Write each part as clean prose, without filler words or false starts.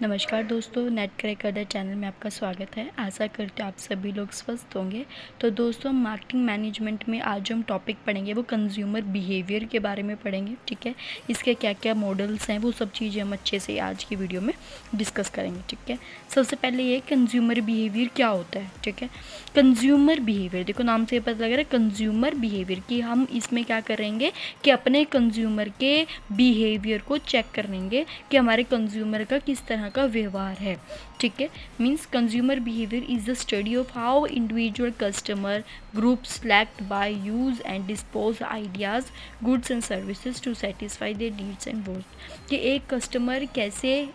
नमस्कार दोस्तों, net crack अड्डा चैनल में आपका स्वागत है। आशा करते हो आप सभी लोग स्वस्थ होंगे। तो दोस्तों, मार्केटिंग मैनेजमेंट में आज जो हम टॉपिक पढ़ेंगे वो कंज्यूमर बिहेवियर के बारे में पढ़ेंगे। ठीक है, इसके क्या क्या मॉडल्स हैं वो सब चीज़ें हम अच्छे से आज की वीडियो में डिस्कस करेंगे। ठीक है, सबसे पहले ये कंज्यूमर बिहेवियर क्या होता है। ठीक है, कंज्यूमर बिहेवियर, देखो नाम से पता लग रहा है कंज्यूमर बिहेवियर, कि हम इसमें क्या करेंगे कि अपने कंज्यूमर के बिहेवियर को चेक करेंगे कि हमारे कंज्यूमर का किस तरह का व्यवहार है। ठीक है, means consumer behaviour is the study of how individual customer groups select buy use and dispose ideas goods and services to satisfy their needs and wants. कि एक कस्टमर कैसे,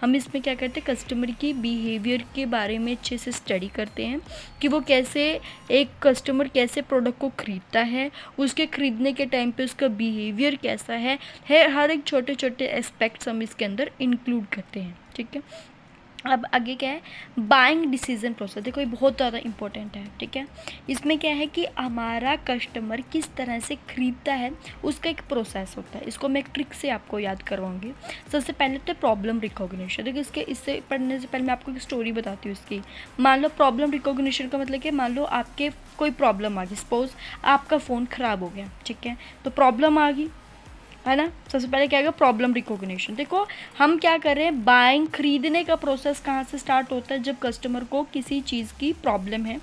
हम इसमें क्या करते हैं, कस्टमर की बिहेवियर के बारे में अच्छे से स्टडी करते हैं कि वो कैसे, एक कस्टमर कैसे प्रोडक्ट को ख़रीदता है, उसके ख़रीदने के टाइम पे उसका बिहेवियर कैसा है हर एक छोटे छोटे एस्पेक्ट्स हम इसके अंदर इंक्लूड करते हैं। ठीक है, अब आगे क्या है, बाइंग डिसीजन प्रोसेस। देखो ये बहुत ज़्यादा इंपॉर्टेंट है। ठीक है, इसमें क्या है कि हमारा कस्टमर किस तरह से ख़रीदता है उसका एक प्रोसेस होता है। इसको मैं एक ट्रिक से आपको याद करवाऊंगी। सबसे पहले तो प्रॉब्लम रिकॉग्निशन। देखो इससे पढ़ने से पहले मैं आपको एक स्टोरी बताती हूँ इसकी। मान लो प्रॉब्लम रिकॉग्निशन का मतलब कि मान लो आपके कोई प्रॉब्लम आ गई, सपोज आपका फ़ोन ख़राब हो गया। ठीक है, तो प्रॉब्लम आ गई है ना। सबसे पहले क्या आएगा, प्रॉब्लम रिकॉग्निशन। देखो हम क्या कर रहे हैं, बाइंग, खरीदने का प्रोसेस कहाँ से स्टार्ट होता है, जब कस्टमर को किसी चीज़ की प्रॉब्लम है,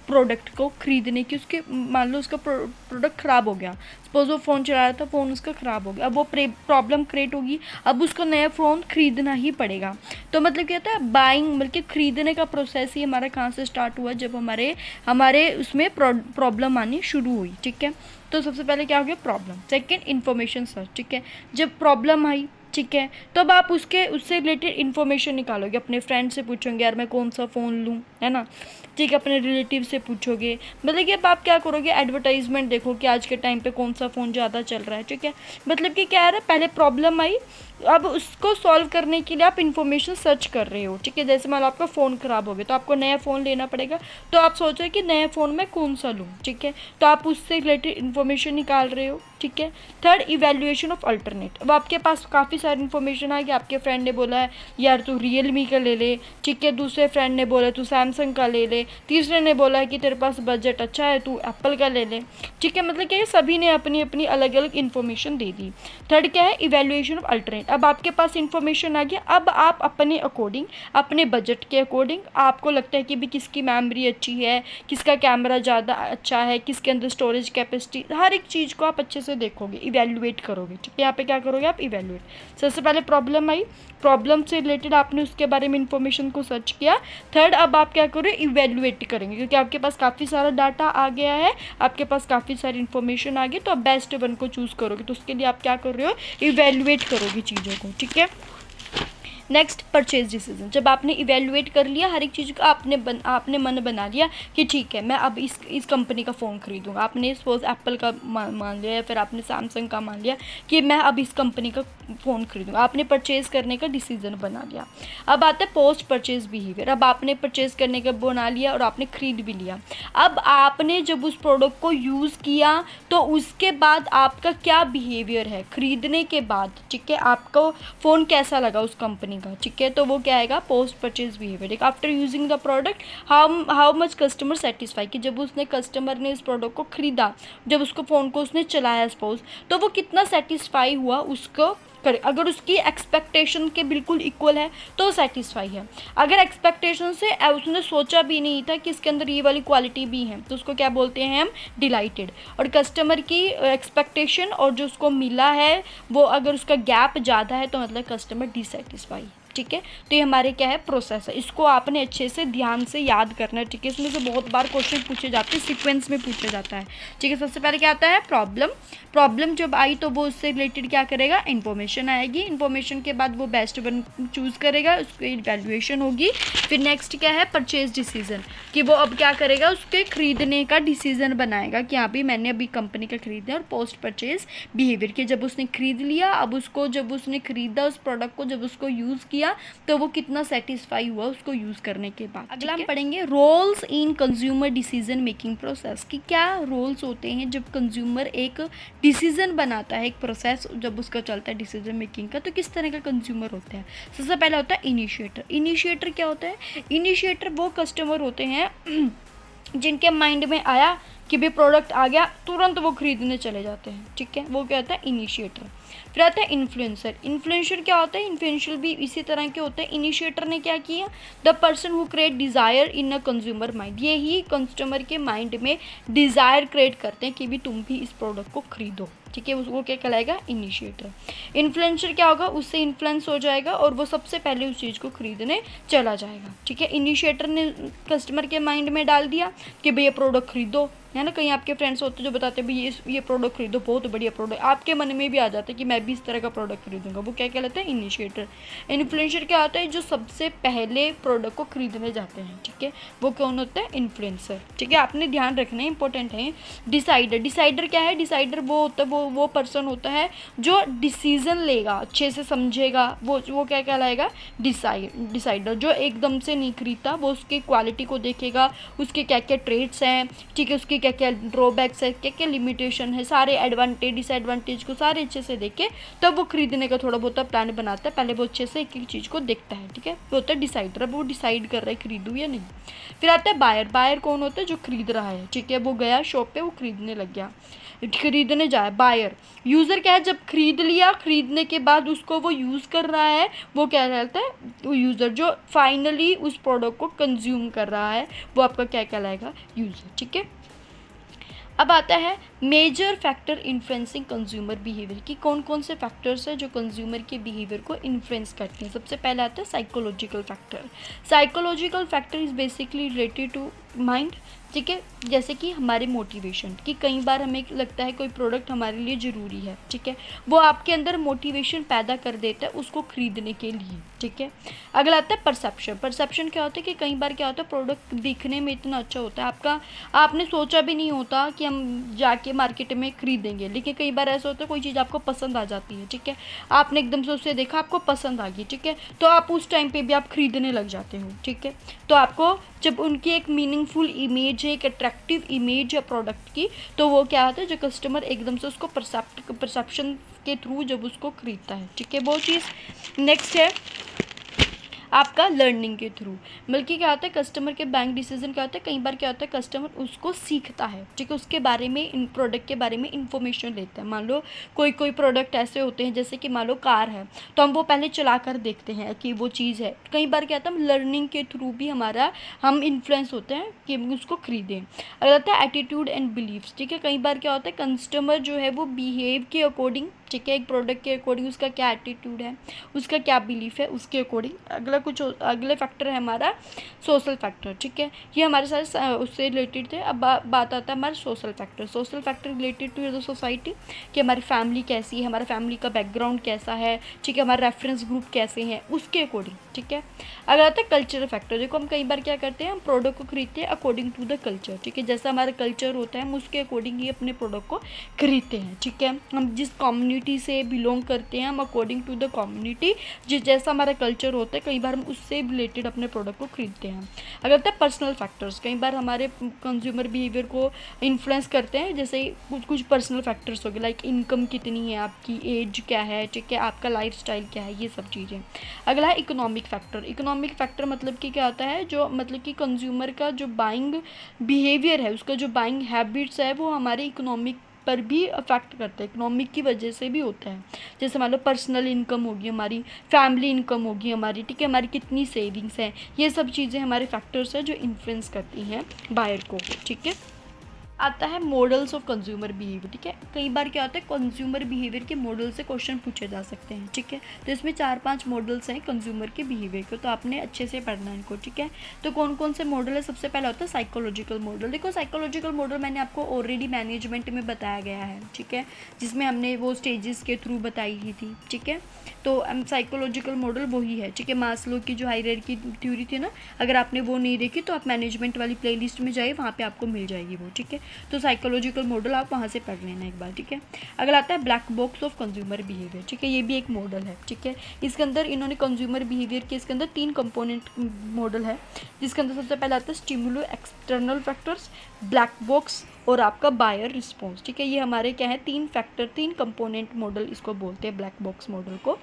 प्रोडक्ट को ख़रीदने की, उसके मान लो उसका प्रोडक्ट ख़राब हो गया, सपोज वो फ़ोन चला रहा था, फ़ोन उसका ख़राब हो गया, अब वो प्रॉब्लम क्रिएट होगी, अब उसको नया फ़ोन ख़रीदना ही पड़ेगा। तो मतलब क्या होता है, बाइंग बल्कि ख़रीदने का प्रोसेस ही हमारा कहाँ से स्टार्ट हुआ, जब हमारे हमारे उसमें प्रॉब्लम आनी शुरू हुई। ठीक है, तो सबसे पहले क्या हो गया, प्रॉब्लम। Second, information search. ठीक है, जब प्रॉब्लम आई, ठीक है, तो अब आप उससे रिलेटेड इन्फॉर्मेशन निकालोगे, अपने फ्रेंड से पूछोगे यार मैं कौन सा फ़ोन लूँ, है ना। ठीक है, अपने रिलेटिव से पूछोगे, मतलब कि अब आप क्या करोगे, एडवर्टाइजमेंट देखो कि आज के टाइम पे कौन सा फ़ोन ज़्यादा चल रहा है। ठीक है, मतलब कि क्या है, पहले प्रॉब्लम आई, अब उसको सॉल्व करने के लिए आप इन्फॉर्मेशन सर्च कर रहे हो। ठीक है, जैसे मान लो आपका फ़ोन ख़राब हो गया तो आपको नया फ़ोन लेना पड़ेगा, तो आप सोच रहे कि नया फ़ोन मैं कौन सा लूँ। ठीक है, तो आप उससे रिलेटेड इन्फॉर्मेशन निकाल रहे हो। ठीक है, थर्ड, इवेल्युएशन ऑफ अल्टरनेट। अब आपके पास काफ़ी सारी इन्फॉर्मेशन आ गई, आपके फ्रेंड ने बोला है यार तू रियलमी का ले ले, ठीक है, दूसरे फ्रेंड ने बोला तू सैमसंग का ले ले, तीसरे ने बोला है कि तेरे पास बजट अच्छा है तू एप्पल का ले ले। ठीक है, मतलब क्या है, सभी ने अपनी अपनी अलग अलग इन्फॉर्मेशन दे दी। थर्ड क्या है, इवेल्युएशन ऑफ अल्टरनेट। अब आपके पास इन्फॉर्मेशन आ गया, अब आप अपने अकॉर्डिंग, अपने बजट के अकॉर्डिंग, आपको लगता है कि भी किसकी मेमोरी अच्छी है, किसका कैमरा ज़्यादा अच्छा है, किसके अंदर स्टोरेज कैपेसिटी, हर एक चीज़ को आप अच्छे से देखोगे, इवेल्युएट करोगे। ठीक है, यहाँ पे क्या करोगे आप, इवेल्युएट। सबसे पहले प्रॉब्लम आई, प्रॉब्लम से रिलेटेड आपने उसके बारे में इन्फॉर्मेशन को सर्च किया। थर्ड, अब आप क्या करोगे, इवेल्युएट करेंगे, क्योंकि आपके पास काफ़ी सारा डाटा आ गया है, आपके पास काफ़ी सारी इन्फॉर्मेशन आ गई, तो आप बेस्ट वन को चूज़ करोगे। तो उसके लिए आप क्या कर रहे हो, इवेल्युएट करोगे चीज़ों को। ठीक है, नेक्स्ट, परचेज डिसीजन। जब आपने इवेल्युएट कर लिया हर एक चीज़ का, आपने मन बना लिया कि ठीक है मैं अब इस कंपनी का फ़ोन खरीदूंगा, आपने सपोज एप्पल का मान लिया या फिर आपने सैमसंग का मान लिया कि मैं अब इस कंपनी का फ़ोन खरीदूंगा, आपने परचेज़ करने का डिसीजन बना लिया। अब आता है पोस्ट परचेज बिहेवियर। अब आपने परचेज़ करने का बना लिया और आपने ख़रीद भी लिया। अब आपने जब उस प्रोडक्ट को यूज़ किया तो उसके बाद आपका क्या बिहेवियर है ख़रीदने के बाद। ठीक है, आपको फ़ोन कैसा लगा उस कंपनी का। ठीक है, तो वो क्या आएगा, post purchase behaviour. After using the product how much customer satisfy, कि जब उसने कस्टमर ने इस प्रोडक्ट को खरीदा, जब उसको फ़ोन को उसने चलाया सपोज, तो वो कितना सेटिस्फाई हुआ उसको करे। अगर उसकी एक्सपेक्टेशन के बिल्कुल इक्वल है तो सेटिस्फाई है। अगर एक्सपेक्टेशन से उसने सोचा भी नहीं था कि इसके अंदर ये वाली क्वालिटी भी है, तो उसको क्या बोलते हैं हम, डिलाइटेड। और कस्टमर की एक्सपेक्टेशन और जो उसको मिला है वो अगर उसका गैप ज़्यादा है तो मतलब कस्टमर डिससेटिस्फाई। ठीक है, तो ये हमारे क्या है, प्रोसेस है। इसको आपने अच्छे से ध्यान से याद करना है। ठीक है, इसमें से बहुत बार क्वेश्चन पूछे जाते हैं, सीक्वेंस में पूछा जाता है। ठीक है, सबसे पहले क्या आता है, प्रॉब्लम। प्रॉब्लम जब आई तो वो उससे रिलेटेड क्या करेगा, इन्फॉर्मेशन आएगी, इन्फॉर्मेशन के बाद वो बेस्ट वन चूज़ करेगा, उसकी इवैल्यूएशन होगी। फिर नेक्स्ट क्या है, परचेज डिसीजन, कि वो अब क्या करेगा, उसके खरीदने का डिसीजन बनाएगा कि हाँ भी मैंने अभी कंपनी का खरीदना है। और पोस्ट परचेज बिहेवियर, कि जब उसने खरीद लिया, अब उसको जब उसने खरीदा उस प्रोडक्ट को, जब उसको यूज़ किया लिया तो वो कितना सेटिस्फाई हुआ उसको यूज़ करने के बाद। अगला हम पढ़ेंगे roles in consumer decision making process, कि क्या रोल्स होते हैं जब कंज्यूमर एक डिसीजन बनाता है, एक प्रोसेस जब उसका चलता है डिसीजन मेकिंग का, तो किस तरह का कंज्यूमर होता है। सबसे पहला होता है इनिशिएटर। इनिशिएटर क्या होता है? इनिशिएटर वो कस्टमर होते हैं जिनके माइंड में आया कि भाई प्रोडक्ट आ गया, तुरंत वो खरीदने चले जाते हैं, ठीक है, वो क्या होता है इनिशिएटर। फिर आता है इन्फ्लुएंसर। इन्फ्लुएंसर क्या होता है? इन्फ्लुएंशियल भी इसी तरह के होते हैं। इनिशिएटर ने क्या किया? The person who create desire in a consumer mind, ये ही कस्टमर के माइंड में डिज़ायर क्रिएट करते हैं कि भी तुम भी इस प्रोडक्ट को खरीदो, ठीक है, उसको क्या कहलाएगा? इनिशिएटर। इन्फ्लुएंसर क्या होगा? उससे इन्फ्लुएंस हो जाएगा और वो सबसे पहले उस चीज़ को खरीदने चला जाएगा, ठीक है। इनिशिएटर ने कस्टमर के माइंड में डाल दिया कि भाई ये प्रोडक्ट खरीदो, है ना। कहीं आपके फ्रेंड्स होते हैं जो बताते हैं भाई ये प्रोडक्ट खरीदो, बहुत बढ़िया प्रोडक्ट, आपके मन में भी आ जाता है कि मैं भी इस तरह का प्रोडक्ट खरीदूंगा, वो क्या कहलाता है? इनिशिएटर। इन्फ्लुएंसर क्या होता है? जो सबसे पहले प्रोडक्ट को खरीदने जाते हैं, ठीक है, वो कौन होता है? इन्फ्लुएंसर, ठीक है, आपने ध्यान रखना है, इंपॉर्टेंट है। डिसाइडर। डिसाइडर क्या है? डिसाइडर वो होता है, वो पर्सन होता है जो डिसीजन लेगा, अच्छे से समझेगा, वो क्या कहलाएगा? डिसाइडर। जो एकदम से नहीं खरीदता, वो उसकी क्वालिटी को देखेगा, उसके क्या क्या ट्रेड्स हैं, ठीक है, उसकी क्या क्या ड्रॉबैक्स है, क्या क्या लिमिटेशन है, सारे एडवांटेज डिसएडवांटेज को सारे अच्छे से देख के तब वो खरीदने का थोड़ा बहुत प्लान बनाता है। पहले वो अच्छे से एक एक चीज़ को देखता है, ठीक है, वो होता है डिसाइडर। अब वो डिसाइड कर रहा है खरीदूँ या नहीं। फिर आता है बायर। बायर कौन होता है? जो खरीद रहा है, ठीक है, वो गया शॉप पे, वो खरीदने लग गया, खरीदने जाए, बायर। यूज़र क्या है? जब खरीद लिया, खरीदने के बाद उसको वो यूज़ कर रहा है, वो क्या कहलाता है? वो यूज़र। जो फाइनली उस प्रोडक्ट को कंज्यूम कर रहा है, वो आपका क्या कहलाएगा? यूज़र, ठीक है। अब आता है major factor influencing consumer behaviour, कि कौन कौन से फैक्टर्स हैं जो कंज्यूमर के बिहेवियर को इन्फ्लुएंस करते हैं। सबसे पहला आता है psychological factor. Psychological factor is basically related to mind, ठीक है, जैसे कि हमारे मोटिवेशन, कि कई बार हमें लगता है कोई प्रोडक्ट हमारे लिए ज़रूरी है, ठीक है, वो आपके अंदर मोटिवेशन पैदा कर देता है उसको खरीदने के लिए, ठीक है। अगला आता है परसेप्शन। परसेप्शन क्या होता है? कि कई बार क्या होता है प्रोडक्ट दिखने में इतना अच्छा होता है, आपने सोचा भी नहीं होता कि हम जाके मार्केट में खरीदेंगे, लेकिन कई बार ऐसा होता है कोई चीज़ आपको पसंद आ जाती है, ठीक है, आपने एकदम से उसे देखा, आपको पसंद आ गई, ठीक है, तो आप उस टाइम पे भी आप खरीदने लग जाते हो, ठीक है। तो आपको जब उनकी एक मीनिंगफुल इमेज है, एक अट्रैक्टिव इमेज है प्रोडक्ट की, तो वो क्या होता है? जो कस्टमर एकदम से उसको परसेप्शन के थ्रू जब उसको खरीदता है, ठीक है, वो चीज़। नेक्स्ट है आपका लर्निंग के थ्रू, बल्कि क्या होता है कस्टमर के बैंक डिसीजन क्या होता है? कई बार क्या होता है कस्टमर उसको सीखता है, ठीक है, उसके बारे में, इन प्रोडक्ट के बारे में इंफॉर्मेशन लेता है। मान लो कोई प्रोडक्ट ऐसे होते हैं, जैसे कि मान लो कार है, तो हम वो पहले चला कर देखते हैं कि वो चीज़ है। कई बार क्या होता है हम लर्निंग के थ्रू भी हम इन्फ्लुएंस होते हैं कि हम उसको खरीदें। अगर होता है एटीट्यूड एंड बिलीव्स, ठीक है, कई बार क्या होता है कस्टमर जो है वो बिहेव के अकॉर्डिंग, ठीक है, एक प्रोडक्ट के अकॉर्डिंग उसका क्या एटीट्यूड है, उसका क्या बिलीफ है, उसके अकॉर्डिंग। अगले फैक्टर है हमारा सोशल फैक्टर, ठीक है, ये हमारे सारे उससे रिलेटेड थे। अब बात आता है हमारा social factor. Social factor related to the society, कि हमारी फैमिली कैसी है, हमारा फैमिली का बैकग्राउंड कैसा है, ठीक है, हमारा रेफरेंस ग्रुप कैसे हैं, उसके अकॉर्डिंग, ठीक है। अगर आता है कल्चरल फैक्टर, देखो हम कई बार क्या करते हैं, हम प्रोडक्ट को खरीदते हैं अकॉर्डिंग टू द कल्चर, ठीक है, जैसा हमारा कल्चर होता है हम उसके अकॉर्डिंग ही अपने प्रोडक्ट को खरीदते हैं, ठीक है। हम जिस कम्युनिटी से बिलोंग करते हैं, हम अकॉर्डिंग टू द कम्युनिटी जैसा हमारा कल्चर होता है, कई बार हम उससे रिलेटेड अपने प्रोडक्ट को खरीदते हैं। अगर होता है पर्सनल फैक्टर्स, कई बार हमारे कंज्यूमर बिहेवियर को इन्फ्लुएंस करते हैं, जैसे कुछ पर्सनल फैक्टर्स हो गए, लाइक इनकम कितनी है आपकी, एज क्या है, ठीक है, आपका लाइफस्टाइल क्या है, ये सब चीज़ें। अगला है इकोनॉमिक फैक्टर। इकोनॉमिक फैक्टर मतलब कि क्या होता है, जो मतलब कि कंज्यूमर का जो बाइंग बिहेवियर है, उसका जो बाइंग हैबिट्स है, वो हमारे इकोनॉमिक पर भी अफेक्ट करता है, इकोनॉमिक की वजह से भी होता है। जैसे मान लो पर्सनल इनकम होगी हमारी, फैमिली इनकम होगी हमारी, ठीक है, हमारी कितनी सेविंग्स हैं, ये सब चीज़ें हमारे फैक्टर्स हैं जो इन्फ्लुएंस करती हैं बायर को, ठीक है। आता है मॉडल्स ऑफ कंज्यूमर बिहेवियर, ठीक है, कई बार क्या होता है कंज्यूमर बिहेवियर के मॉडल से क्वेश्चन पूछे जा सकते हैं, ठीक है, तो इसमें 4-5 मॉडल्स हैं कंज्यूमर के बिहेवियर को, तो आपने अच्छे से पढ़ना है इनको, ठीक है। तो कौन कौन से मॉडल है? सबसे पहला होता है साइकोलॉजिकल मॉडल। देखो साइकोलॉजिकल मॉडल मैंने आपको ऑलरेडी मैनेजमेंट में बताया गया है, ठीक है, जिसमें हमने वो स्टेजेस के थ्रू बताई ही थी, ठीक है, तो साइकोलॉजिकल मॉडल वही है, ठीक है। मास्लो की जो हायरार्की थ्योरी थी ना, अगर आपने वो नहीं देखी तो आप मैनेजमेंट वाली प्लेलिस्ट में जाइए, वहाँ पे आपको मिल जाएगी वो, ठीक है। तो साइकोलॉजिकल मॉडल आप वहाँ से पढ़ लेना एक बार, ठीक है। अगला आता है black box of consumer behaviour, ठीक है, ये भी एक मॉडल है, ठीक है। इसके अंदर इन्होंने कंज्यूमर बिहेवियर के इसके अंदर 3 कंपोनेंट मॉडल है, जिसके अंदर सबसे पहले आता है स्टिमुलो एक्सटर्नल फैक्टर्स, ब्लैक बॉक्स और आपका बायर रिस्पॉन्स, ठीक है। ये हमारे क्या है 3 कंपोनेंट मॉडल इसको बोलते हैं, ब्लैक बॉक्स मॉडल को।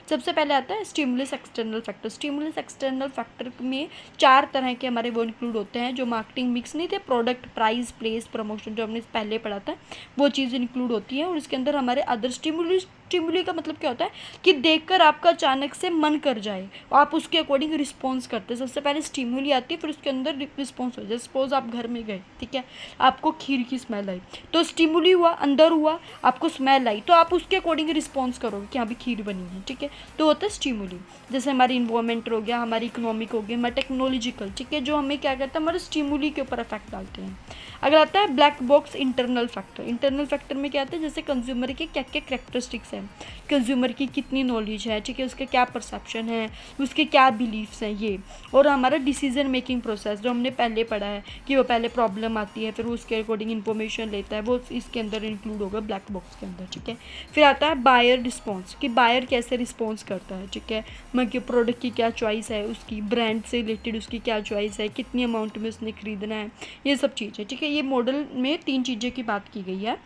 सबसे पहले आता है stimulus external factor. Stimulus external factor में 4 तरह के हमारे वो इंक्लूड होते हैं, जो मार्केटिंग मिक्स नहीं थे, प्रोडक्ट, प्राइस, प्लेस, प्रमोशन, जो हमने पहले पढ़ा था, वो चीज़ इंक्लूड होती है। और इसके अंदर हमारे अदर स्टिमुली का मतलब क्या होता है कि देखकर आपका अचानक से मन कर जाए, आप उसके अकॉर्डिंग रिस्पॉन्स करते हैं। सबसे पहले स्टिमुली आती है, फिर उसके अंदर रिस्पॉन्स हो जाए। सपोज आप घर में गए, ठीक है, आपको खीर की स्मेल आई, तो स्टिमुली हुआ, अंदर हुआ, आपको स्मेल आई, तो आप उसके अकॉर्डिंग रिस्पॉन्स करोगे कि हाँ भी खीर बनी है, ठीक है। तो होता है स्टिमुली। जैसे हमारी इन्वायरमेंट हो गया, हमारी इकोनॉमिक हो गया, हमारा टेक्नोलॉजिकल, ठीक है, जो हमें क्या करता है हमारे स्टिमुली के ऊपर इफेक्ट डालते हैं। अगर आता है black box internal factor. Internal factor में क्या आता है, जैसे कंज्यूमर के क्या क्या कैरेक्टरिस्टिक्स हैं, कंज्यूमर की कितनी नॉलेज है, ठीक है, उसका क्या परसेप्शन है, उसके क्या बिलीव्स हैं, ये। और हमारा डिसीजन मेकिंग प्रोसेस जो हमने पहले पढ़ा है कि वो पहले प्रॉब्लम आती है, फिर उसके अकॉर्डिंग इन्फॉर्मेशन लेता है, वो इसके अंदर इंक्लूड होगा ब्लैक बॉक्स के अंदर, ठीक है। फिर आता है बायर रिस्पॉन्स, कि बायर कैसे रिस्पॉन्स करता है, ठीक है, मतलब प्रोडक्ट की क्या चॉइस है, उसकी ब्रांड से रिलेटेड उसकी क्या चॉइस है, कितनी अमाउंट में उसने खरीदना है, ये सब चीज़ें, ठीक है। ये मॉडल में 3 चीज़ें की बात की गई है।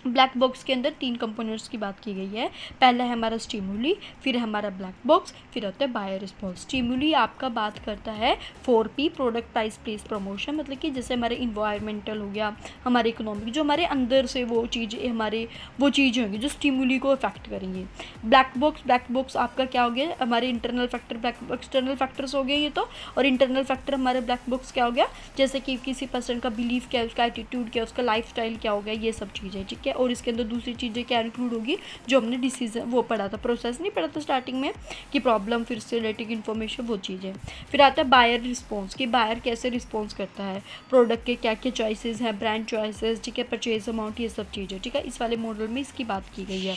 ब्लैक बॉक्स के अंदर 3 कंपोनेंट्स की बात की गई है। पहला है हमारा स्टिमुली, फिर हमारा ब्लैक बॉक्स, फिर होता है बायर रिस्पॉन्स। स्टिमुली आपका बात करता है 4P, product, price, place, promotion, मतलब कि जैसे हमारे इन्वायरमेंटल हो गया, हमारे इकोनॉमिक, जो हमारे अंदर से वो चीज़ें हमारे वो चीज़ें होंगी जो स्टिमुली को अफेक्ट करेंगे। ब्लैक बॉक्स आपका क्या हो गया, हमारे internal factor, black external factors हो गए ये तो, और इंटरनल फैक्टर हमारे ब्लैक बॉक्स क्या हो गया, जैसे कि किसी पर्सन का बिलीफ क्या है, उसका एटीट्यूड क्या है, उसका लाइफ स्टाइल क्या हो गया, ये सब चीज़ें, ठीक है। और इसके अंदर दूसरी चीज़ें क्या इंक्लूड होगी, जो हमने डिसीजन वो पढ़ा था, प्रोसेस नहीं पढ़ा था स्टार्टिंग में कि प्रॉब्लम, फिर से रिलेटेड इन्फॉर्मेशन, वो चीज़ें। फिर आता है बायर रिस्पॉन्स, कि बायर कैसे रिस्पॉन्स करता है, प्रोडक्ट के क्या क्या चॉइसेस हैं, ब्रांड चॉइसेस, ठीक है, परचेज अमाउंट, ये सब चीज़ें, ठीक है। इस वाले मॉडल में इसकी बात की गई है,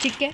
ठीक है।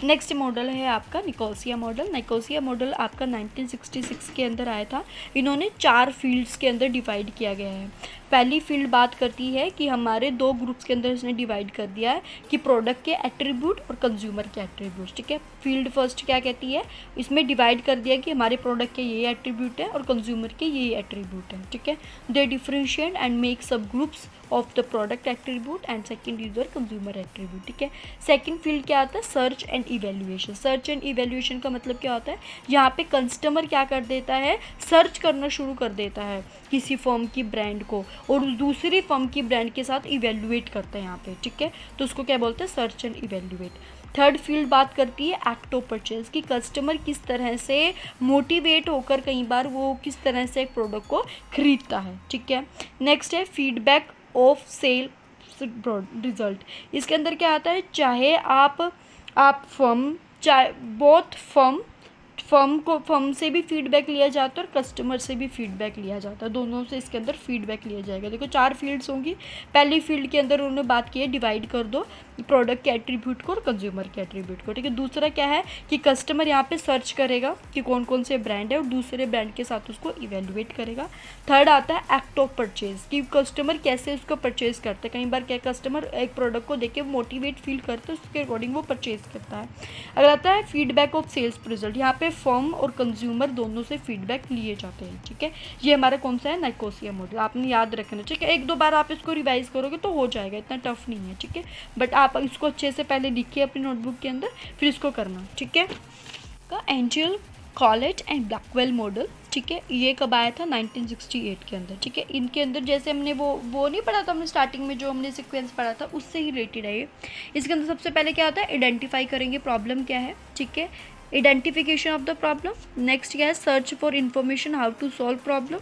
नेक्स्ट मॉडल है आपका निकोसिया मॉडल। निकोसिया मॉडल आपका 1966 के अंदर आया था। इन्होंने 4 फील्ड्स के अंदर डिवाइड किया गया है। पहली फील्ड बात करती है कि हमारे 2 ग्रुप्स के अंदर इसने डिवाइड कर दिया है कि प्रोडक्ट के एट्रीब्यूट और कंज्यूमर के एट्रीब्यूट्स, ठीक है। फील्ड फर्स्ट क्या कहती है, इसमें डिवाइड कर दिया कि हमारे प्रोडक्ट के ये एट्रीब्यूट है और कंज्यूमर के ये एट्रीब्यूट है, ठीक है। दे डिफरेंशिएट एंड मेक सब groups of the product attribute and second is your consumer attribute, ठीक है। सेकंड फील्ड क्या आता है, search and evaluation. Search and evaluation का मतलब क्या होता है, यहाँ पे कस्टमर क्या कर देता है, सर्च करना शुरू कर देता है किसी फर्म की ब्रांड को और दूसरी फर्म की ब्रांड के साथ इवैल्यूएट करता है यहाँ पे, ठीक है। तो उसको क्या बोलते हैं, search and evaluate. Third field बात करती है एक्ट ऑफ परचेज, कि कस्टमर किस तरह से मोटिवेट होकर कई बार वो किस तरह से एक प्रोडक्ट को खरीदता है, ठीक है। नेक्स्ट है फीडबैक ऑफ सेल रिजल्ट। इसके अंदर क्या आता है, चाहे आप फर्म, चाहे बहुत फर्म से भी फीडबैक लिया जाता है और कस्टमर से भी फीडबैक लिया जाता है, दोनों से इसके अंदर फीडबैक लिया जाएगा। देखो 4 फील्ड्स होंगी। पहली फील्ड के अंदर उन्होंने बात की है डिवाइड कर दो प्रोडक्ट के एट्रीब्यूट को और कंज्यूमर के एट्रीब्यूट को, ठीक है। दूसरा क्या है कि कस्टमर यहाँ पे सर्च करेगा कि कौन कौन से ब्रांड है और दूसरे ब्रांड के साथ उसको इवेल्युएट करेगा। थर्ड आता है एक्ट ऑफ परचेज, कि कस्टमर कैसे उसको परचेज करता है। कई बार क्या कस्टमर एक प्रोडक्ट को देख के मोटिवेट फील करता है, उसके अकॉर्डिंग वो परचेज करता है। अगर आता है फीडबैक ऑफ सेल्स रिजल्ट, यहाँ पे फर्म और कंज्यूमर दोनों से फीडबैक लिए जाते हैं, ठीक है। ये हमारा कौन सा है, निकोसिया मॉडल। आपने याद रखना, ठीक है। 1-2 बार आप इसको रिवाइज करोगे तो हो जाएगा, इतना टफ नहीं है, ठीक है। बट आप इसको अच्छे से पहले लिखिए अपनी नोटबुक के अंदर, फिर इसको करना, ठीक है। का angel college and Blackwell model, ठीक है, ये कब आया था 1968 के अंदर, ठीक है। इनके अंदर जैसे हमने वो नहीं पढ़ा था हमने स्टार्टिंग में, जो हमने सीक्वेंस पढ़ा था उससे ही रिलेटेड है ये। इसके अंदर सबसे पहले क्या होता है, आइडेंटिफाई करेंगे प्रॉब्लम क्या है, ठीक है, identification of the problem. Next क्या है, search for information how to solve problem.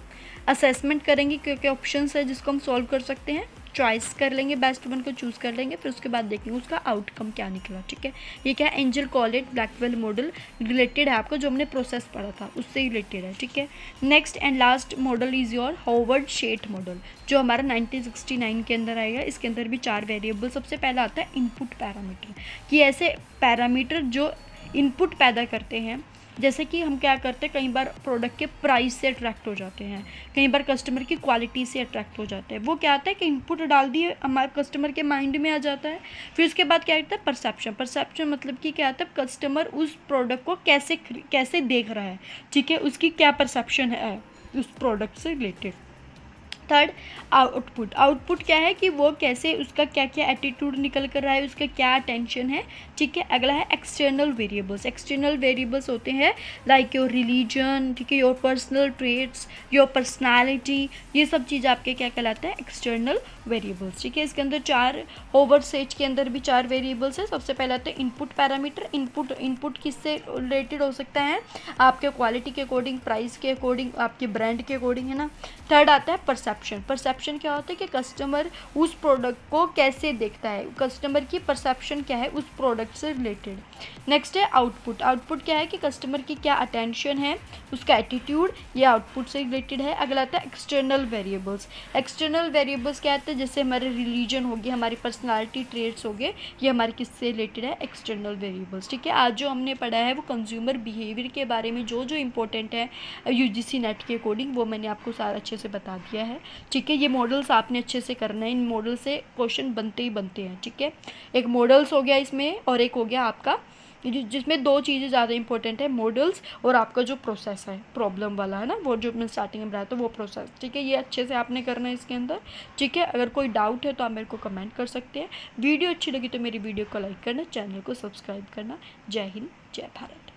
Assessment करेंगे क्या क्या ऑप्शंस है जिसको हम सॉल्व कर सकते हैं, चॉइस कर लेंगे, बेस्ट वन को चूज़ कर लेंगे, फिर उसके बाद देखेंगे उसका आउटकम क्या निकला, ठीक है। ये क्या है, angel college Blackwell model related है आपका, जो हमने प्रोसेस पढ़ा था उससे रिलेटेड है, ठीक है। Next and last model is your Harvard Sheth model, जो हमारा 1969 के अंदर आएगा। इसके अंदर भी 4 वेरिएबल। सबसे पहला आता है इनपुट पैरामीटर, कि ऐसे पैरामीटर जो इनपुट पैदा करते हैं जैसे कि हम क्या करते हैं, कई बार प्रोडक्ट के प्राइस से अट्रैक्ट हो जाते हैं, कई बार कस्टमर की क्वालिटी से अट्रैक्ट हो जाते हैं। वो क्या आता है कि इनपुट डाल दिए, हमारे कस्टमर के माइंड में आ जाता है। फिर उसके बाद क्या होता है, परसेप्शन। परसेप्शन मतलब कि क्या आता है, कस्टमर उस प्रोडक्ट को कैसे देख रहा है, ठीक है, उसकी क्या परसेप्शन है उस प्रोडक्ट से रिलेटेड। Third, output. आउटपुट क्या है कि वो कैसे, उसका क्या क्या एटीट्यूड निकल कर रहा है, उसका क्या टेंशन है, ठीक है। अगला है एक्सटर्नल वेरिएबल्स। एक्सटर्नल वेरिएबल्स होते हैं लाइक योर रिलीजन, ठीक है, your personal traits, your personality, ये सब चीज़ आपके क्या कहलाते हैं, एक्सटर्नल वेरिएबल्स, ठीक है। इसके अंदर 4 ओवरसेज के अंदर भी 4 वेरिएबल्स है। सबसे पहले आता है इनपुट पैरामीटर। इनपुट किससे रिलेटेड हो सकता है, आपके क्वालिटी के अकॉर्डिंग, प्राइस के अकॉर्डिंग, आपके ब्रांड के अकॉर्डिंग, है ना। थर्ड आता है परसेप्शन। परसेप्शन क्या होता है कि कस्टमर उस प्रोडक्ट को कैसे देखता है, कस्टमर की परसेप्शन क्या है उस प्रोडक्ट से रिलेटेड। नेक्स्ट है आउटपुट। आउटपुट क्या है कि कस्टमर की क्या अटेंशन है, उसका एटीट्यूड, ये आउटपुट से रिलेटेड है। अगला आता है एक्सटर्नल वेरिएबल्स। एक्सटर्नल वेरिएबल्स क्या आते हैं, जैसे हमारे रिलीजन हो गया, हमारी पर्सनालिटी ट्रेट्स हो गए, ये हमारे किससे रिलेटेड है, एक्सटर्नल वेरिएबल्स, ठीक है। आज जो हमने पढ़ा है वो कंज्यूमर बिहेवियर के बारे में जो जो इंपॉर्टेंट है यूजीसी नेट के अकॉर्डिंग, वो मैंने आपको सारा अच्छे से बता दिया है, ठीक है। ये मॉडल्स आपने अच्छे से करना है, इन मॉडल से क्वेश्चन बनते ही बनते हैं, ठीक है। एक मॉडल्स हो गया इसमें, और एक हो गया आपका जिसमें 2 चीज़ें ज़्यादा इंपॉर्टेंट है, मॉडल्स और आपका जो प्रोसेस है प्रॉब्लम वाला, है ना, वो जो मैं स्टार्टिंग में बताया था वो प्रोसेस, ठीक है। ये अच्छे से आपने करना है इसके अंदर, ठीक है। अगर कोई डाउट है तो आप मेरे को कमेंट कर सकते हैं। वीडियो अच्छी लगी तो मेरी वीडियो को लाइक करना, चैनल को सब्सक्राइब करना। जय हिंद, जय भारत।